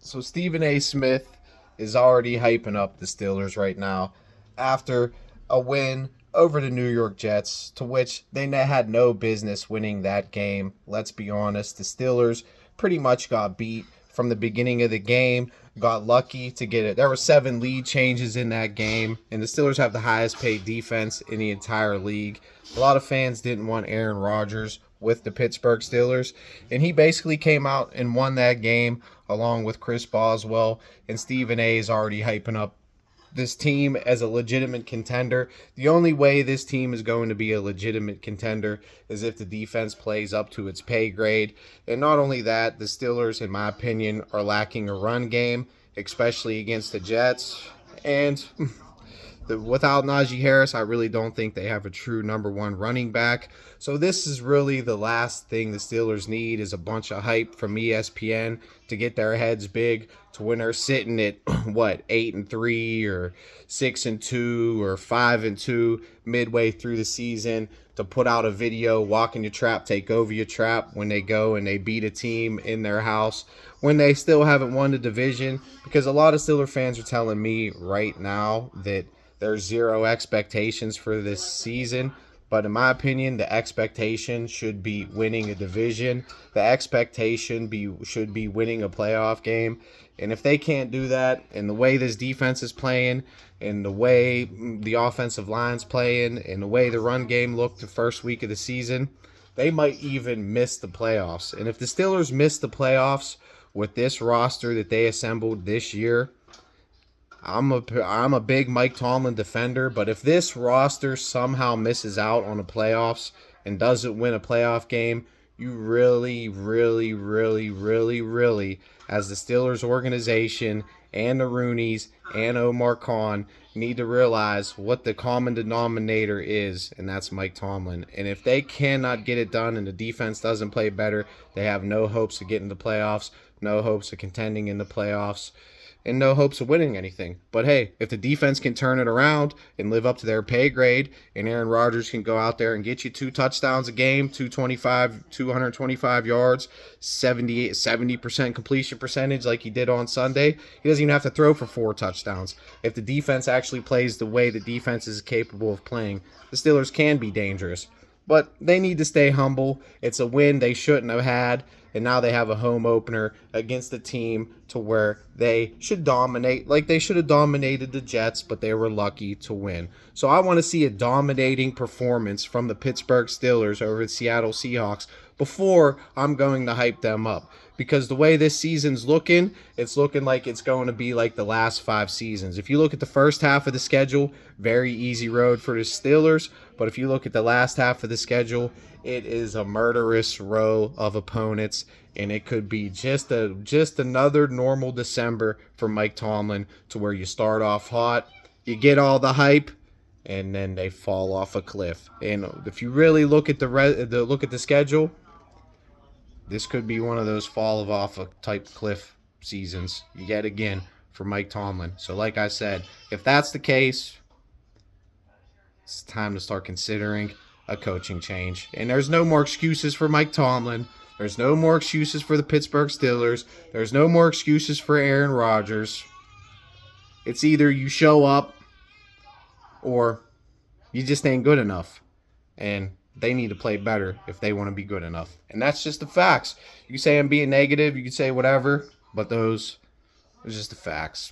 So Stephen A. Smith is already hyping up the Steelers right now after a win over the New York Jets, to which they had no business winning that game. Let's be honest, the Steelers pretty much got beat from the beginning of the game, got lucky to get it. There were 7 lead changes in that game, and the Steelers have the highest paid defense in the entire league. A lot of fans didn't want Aaron Rodgers with the Pittsburgh Steelers, and he basically came out and won that game along with Chris Boswell, and Stephen A is already hyping up this team as a legitimate contender. The only way this team is going to be a legitimate contender is if the defense plays up to its pay grade. And not only that, the Steelers, in my opinion, are lacking a run game, especially against the Jets. And without Najee Harris, I really don't think they have a true number one running back. So this is really the last thing the Steelers need, is a bunch of hype from ESPN to get their heads big to when they're sitting at 8-3 or 6-2 or 5-2 midway through the season, to put out a video, walk in your trap, take over your trap, when they go and they beat a team in their house when they still haven't won the division. Because a lot of Steeler fans are telling me right now that there's zero expectations for this season. But in my opinion, the expectation should be winning a division. The expectation should be winning a playoff game. And if they can't do that, and the way this defense is playing, and the way the offensive line's playing, and the way the run game looked the first week of the season, they might even miss the playoffs. And if the Steelers miss the playoffs with this roster that they assembled this year, I'm a big Mike Tomlin defender, but if this roster somehow misses out on the playoffs and doesn't win a playoff game, you really, really, really, really, really, as the Steelers organization and the Rooneys and Omar Khan, need to realize what the common denominator is, and that's Mike Tomlin. And if they cannot get it done and the defense doesn't play better, they have no hopes of getting the playoffs, no hopes of contending in the playoffs, and no hopes of winning anything. But hey, if the defense can turn it around and live up to their pay grade, and Aaron Rodgers can go out there and get you 2 touchdowns a game, 225 yards, 70% completion percentage like he did on Sunday, he doesn't even have to throw for 4 touchdowns. If the defense actually plays the way the defense is capable of playing, the Steelers can be dangerous. But they need to stay humble. It's a win they shouldn't have had, and now they have a home opener against a team to where they should dominate, like they should have dominated the Jets, but they were lucky to win. So I want to see a dominating performance from the Pittsburgh Steelers over the Seattle Seahawks before I'm going to hype them up. Because the way this season's looking, it's looking like it's going to be like the last 5 seasons. If you look at the first half of the schedule, very easy road for the Steelers. But if you look at the last half of the schedule, it is a murderous row of opponents. And it could be just another normal December for Mike Tomlin, to where you start off hot, you get all the hype, and then they fall off a cliff. And if you really look at the schedule, this could be one of those fall off a type cliff seasons yet again for Mike Tomlin. So like I said, if that's the case, it's time to start considering a coaching change. And there's no more excuses for Mike Tomlin. There's no more excuses for the Pittsburgh Steelers. There's no more excuses for Aaron Rodgers. It's either you show up or you just ain't good enough. And they need to play better if they want to be good enough. And that's just the facts. You can say I'm being negative, you can say whatever, but those are just the facts.